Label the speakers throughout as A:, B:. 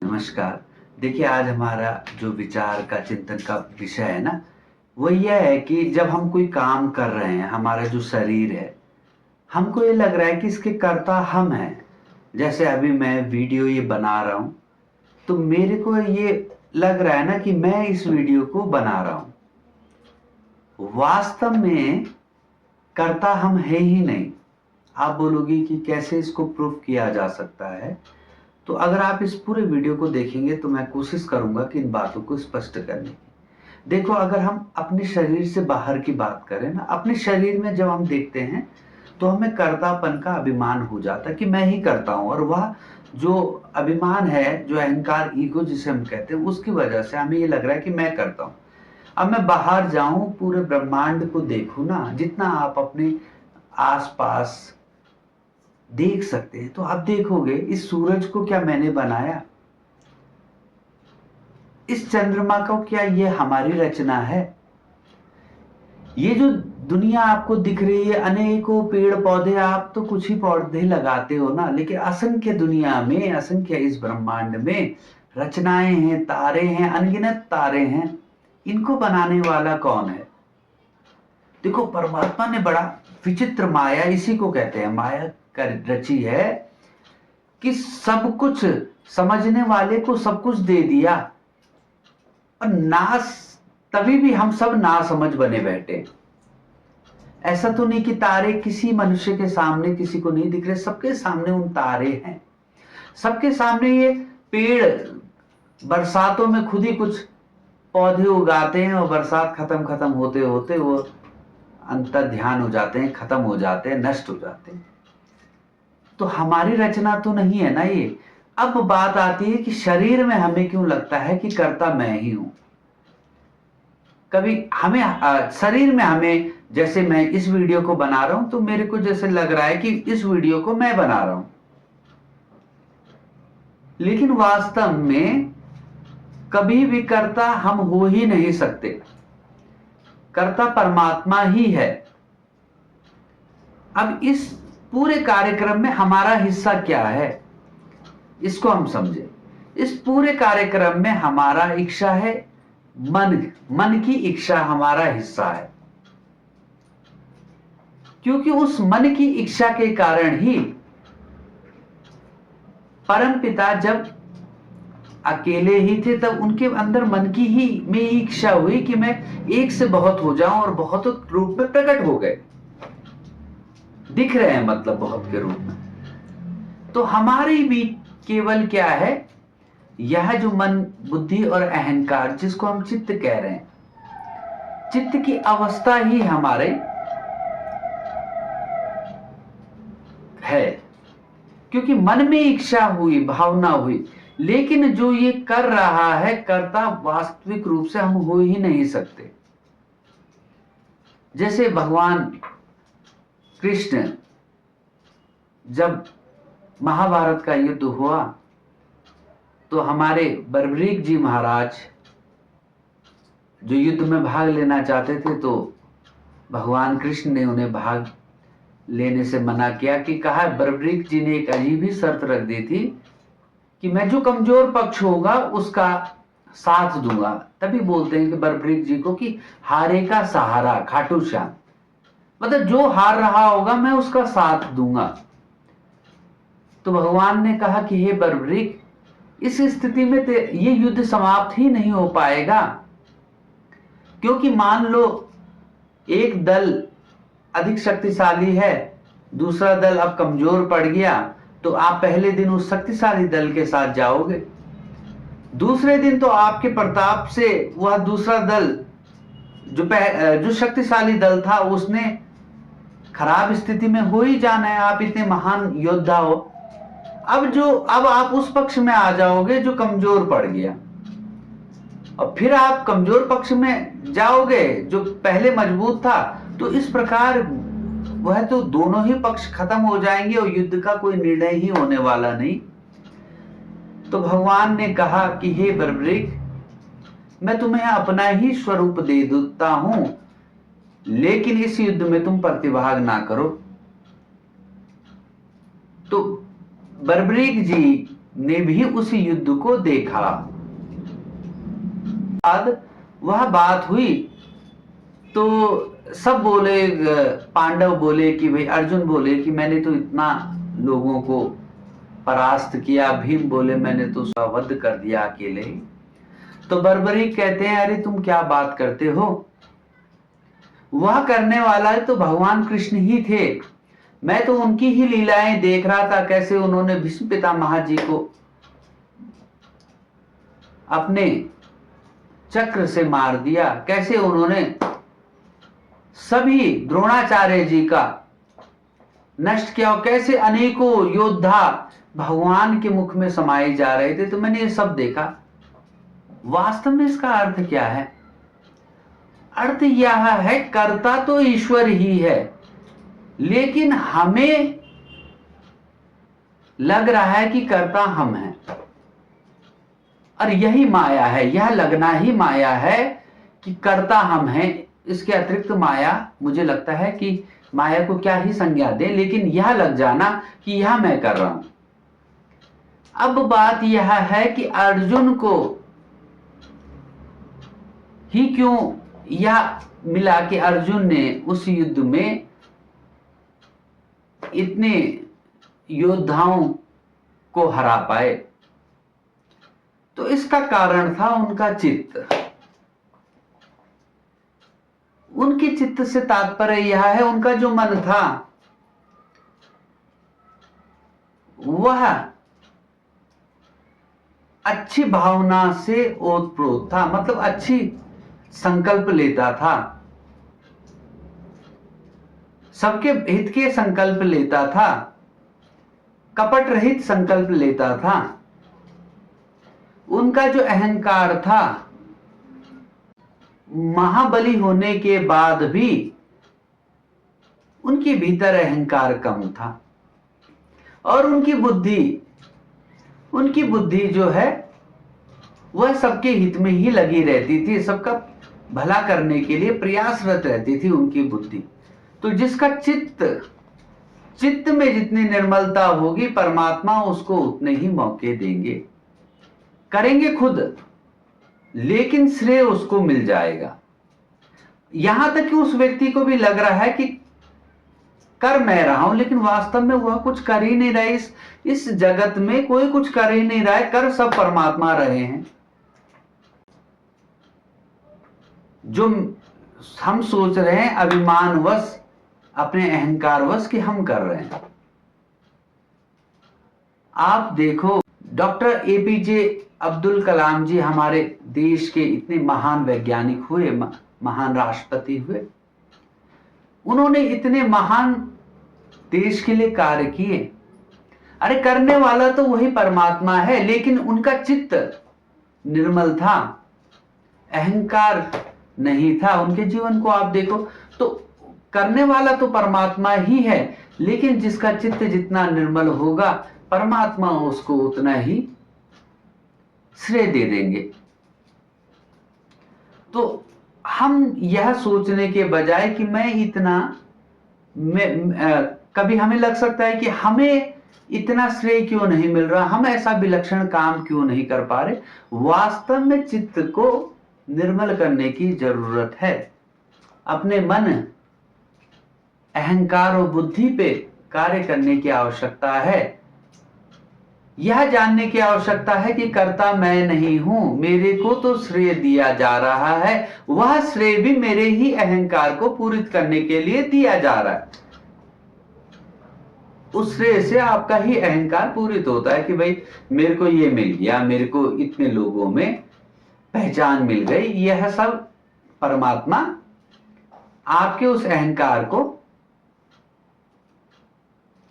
A: नमस्कार। देखिए, आज हमारा जो विचार का चिंतन का विषय है ना, वो यह है कि जब हम कोई काम कर रहे हैं, हमारा जो शरीर है, हमको ये लग रहा है कि इसके कर्ता हम हैं। जैसे अभी मैं वीडियो ये बना रहा हूँ, तो मेरे को ये लग रहा है ना कि मैं इस वीडियो को बना रहा हूँ। वास्तव में कर्ता हम हैं ही नहीं। आप बोलोगे कि कैसे इसको प्रूफ किया जा सकता है? तो अगर आप इस पूरे वीडियो को देखेंगे तो मैं कोशिश करूंगा कि इन बातों को स्पष्ट करने की। देखो, अगर हम अपने शरीर से बाहर की बात करें ना, अपने शरीर में जब हम देखते हैं तो हमें कर्तापन का अभिमान हो जाता है कि मैं ही करता हूं, और वह जो अभिमान है, जो अहंकार, ईगो जिसे हम कहते हैं, उसकी वजह से हमें ये लग रहा है कि मैं करता हूं। अब मैं बाहर जाऊं, पूरे ब्रह्मांड को देखूं ना, जितना आप अपने आसपास देख सकते हैं, तो आप देखोगे इस सूरज को क्या मैंने बनाया? इस चंद्रमा को क्या ये हमारी रचना है? ये जो दुनिया आपको दिख रही है, अनेकों पेड़ पौधे, आप तो कुछ ही पौधे लगाते हो ना, लेकिन असंख्य दुनिया में, असंख्य इस ब्रह्मांड में रचनाएं हैं, तारे हैं, अनगिनत तारे हैं। इनको बनाने वाला कौन है? देखो, परमात्मा ने बड़ा विचित्र माया, इसी को कहते हैं माया, कर रची है कि सब कुछ समझने वाले को सब कुछ दे दिया, और नास, तभी भी हम सब ना समझ बने बैठे। ऐसा तो नहीं कि तारे किसी मनुष्य के सामने किसी को नहीं दिख रहे, सबके सामने उन तारे हैं। सबके सामने ये पेड़ बरसातों में खुद ही कुछ पौधे उगाते हैं, और बरसात खत्म खत्म होते होते वो अंतर ध्यान हो जाते हैं, खत्म हो जाते हैं, नष्ट हो जाते हैं। तो हमारी रचना तो नहीं है ना ये। अब बात आती है कि शरीर में हमें क्यों लगता है कि कर्ता मैं ही हूं। कभी हमें शरीर में हमें, जैसे मैं इस वीडियो को बना रहा हूं तो मेरे को जैसे लग रहा है कि इस वीडियो को मैं बना रहा हूं, लेकिन वास्तव में कभी भी कर्ता हम हो ही नहीं सकते। कर्ता परमात्मा ही है। अब इस पूरे कार्यक्रम में हमारा हिस्सा क्या है, इसको हम समझे। इस पूरे कार्यक्रम में हमारा इच्छा है, मन की इच्छा हमारा हिस्सा है, क्योंकि उस मन की इच्छा के कारण ही परम पिता जब अकेले ही थे तब उनके अंदर मन की ही में इच्छा हुई कि मैं एक से बहुत हो जाऊं, और बहुत रूप में प्रकट हो गए, दिख रहे हैं, मतलब बहुत के रूप में। तो हमारी भी केवल क्या है, यह जो मन, बुद्धि और अहंकार, जिसको हम चित्त कह रहे हैं, चित्त की अवस्था ही हमारे है, क्योंकि मन में इच्छा हुई, भावना हुई। लेकिन जो ये कर रहा है कर्ता, वास्तविक रूप से हम हो ही नहीं सकते। जैसे भगवान कृष्ण, जब महाभारत का युद्ध हुआ तो हमारे बर्बरीक जी महाराज जो युद्ध में भाग लेना चाहते थे, तो भगवान कृष्ण ने उन्हें भाग लेने से मना किया। कि कहा, बर्बरीक जी ने एक अजीब ही शर्त रख दी थी कि मैं जो कमजोर पक्ष होगा उसका साथ दूंगा। तभी बोलते हैं कि बर्बरीक जी को कि हारे का सहारा खाटू श्याम, मतलब जो हार रहा होगा मैं उसका साथ दूंगा। तो भगवान ने कहा कि हे बर्बरीक, इस स्थिति में ये युद्ध समाप्त ही नहीं हो पाएगा, क्योंकि मान लो एक दल अधिक शक्तिशाली है, दूसरा दल अब कमजोर पड़ गया, तो आप पहले दिन उस शक्तिशाली दल के साथ जाओगे, दूसरे दिन तो आपके प्रताप से वह दूसरा दल जो शक्तिशाली दल था उसने खराब स्थिति में हो ही जाना है, आप इतने महान योद्धा हो। अब आप उस पक्ष में आ जाओगे जो कमजोर पड़ गया, और फिर आप कमजोर पक्ष में जाओगे जो पहले मजबूत था। तो इस प्रकार वह तो दोनों ही पक्ष खत्म हो जाएंगे और युद्ध का कोई निर्णय ही होने वाला नहीं। तो भगवान ने कहा कि हे बर्बरीक, मैं तुम्हें अपना ही स्वरूप दे देता हूं, लेकिन इस युद्ध में तुम प्रतिभाग ना करो। तो बर्बरीक जी ने भी उस युद्ध को देखा। बाद वह बात हुई तो सब बोले, पांडव बोले कि भाई, अर्जुन बोले कि मैंने तो इतना लोगों को परास्त किया, भीम बोले मैंने तो उसका वध कर दिया अकेले। तो बर्बरीक कहते हैं अरे तुम क्या बात करते हो, वह करने वाला तो भगवान कृष्ण ही थे, मैं तो उनकी ही लीलाएं देख रहा था, कैसे उन्होंने भीष्म पितामह जी को अपने चक्र से मार दिया, कैसे उन्होंने सभी द्रोणाचार्य जी का नष्ट किया, और कैसे अनेकों योद्धा भगवान के मुख में समाये जा रहे थे। तो मैंने ये सब देखा। वास्तव में इसका अर्थ क्या है? अर्थ यह है, कर्ता तो ईश्वर ही है, लेकिन हमें लग रहा है कि कर्ता हम हैं, और यही माया है, यह लगना ही माया है कि कर्ता हम हैं। इसके अतिरिक्त माया, मुझे लगता है कि माया को क्या ही संज्ञा दें, लेकिन यह लग जाना कि यह मैं कर रहा हूं। अब बात यह है कि अर्जुन को ही क्यों यह मिला कि अर्जुन ने उस युद्ध में इतने योद्धाओं को हरा पाए? तो इसका कारण था उनका चित्त। उनके चित्त से तात्पर्य यह है, उनका जो मन था वह अच्छी भावना से ओतप्रोत था, मतलब अच्छी संकल्प लेता था, सबके हित के संकल्प लेता था, कपट रहित संकल्प लेता था। उनका जो अहंकार था, महाबली होने के बाद भी उनके भीतर अहंकार कम था, और उनकी बुद्धि जो है वह सबके हित में ही लगी रहती थी, सबका भला करने के लिए प्रयासरत रहती थी उनकी बुद्धि। तो जिसका चित्त में जितनी निर्मलता होगी, परमात्मा उसको उतने ही मौके देंगे, करेंगे खुद, लेकिन श्रेय उसको मिल जाएगा। यहां तक कि उस व्यक्ति को भी लग रहा है कि कर मैं रहा हूं, लेकिन वास्तव में वह कुछ कर ही नहीं रहा। इस जगत में कोई कुछ कर ही नहीं रहा है, कर सब परमात्मा रहे हैं। जो हम सोच रहे हैं अभिमानवश, अपने अहंकारवश कि हम कर रहे हैं। आप देखो, डॉक्टर एपीजे अब्दुल कलाम जी हमारे देश के इतने महान वैज्ञानिक हुए, महान राष्ट्रपति हुए, उन्होंने इतने महान देश के लिए कार्य किए। अरे करने वाला तो वही परमात्मा है, लेकिन उनका चित्त निर्मल था, अहंकार नहीं था। उनके जीवन को आप देखो तो करने वाला तो परमात्मा ही है, लेकिन जिसका चित्त जितना निर्मल होगा, परमात्मा उसको उतना ही श्रेय दे देंगे। तो हम यह सोचने के बजाय कि कभी हमें लग सकता है कि हमें इतना श्रेय क्यों नहीं मिल रहा, हम ऐसा विलक्षण काम क्यों नहीं कर पा रहे। वास्तव में चित्त को निर्मल करने की जरूरत है। अपने मन, अहंकार और बुद्धि पे कार्य करने की आवश्यकता है। यह जानने की आवश्यकता है कि कर्ता मैं नहीं हूं, मेरे को तो श्रेय दिया जा रहा है, वह श्रेय भी मेरे ही अहंकार को पूरित करने के लिए दिया जा रहा है। उस श्रेय से आपका ही अहंकार पूरित होता है कि भाई मेरे को ये मिल गया, मेरे को इतने लोगों में पहचान मिल गई। यह सब परमात्मा आपके उस अहंकार को,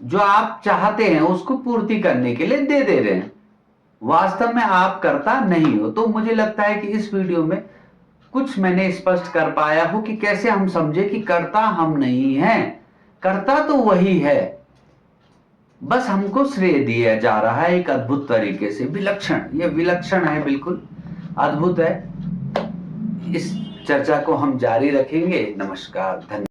A: जो आप चाहते हैं उसको पूर्ति करने के लिए दे रहे हैं। वास्तव में आप कर्ता नहीं हो। तो मुझे लगता है कि इस वीडियो में कुछ मैंने स्पष्ट कर पाया हूं कि कैसे हम समझे कि कर्ता हम नहीं हैं, कर्ता तो वही है, बस हमको श्रेय दिया जा रहा है एक अद्भुत तरीके से। विलक्षण, यह विलक्षण है, बिल्कुल अद्भुत है। इस चर्चा को हम जारी रखेंगे। नमस्कार, धन्यवाद।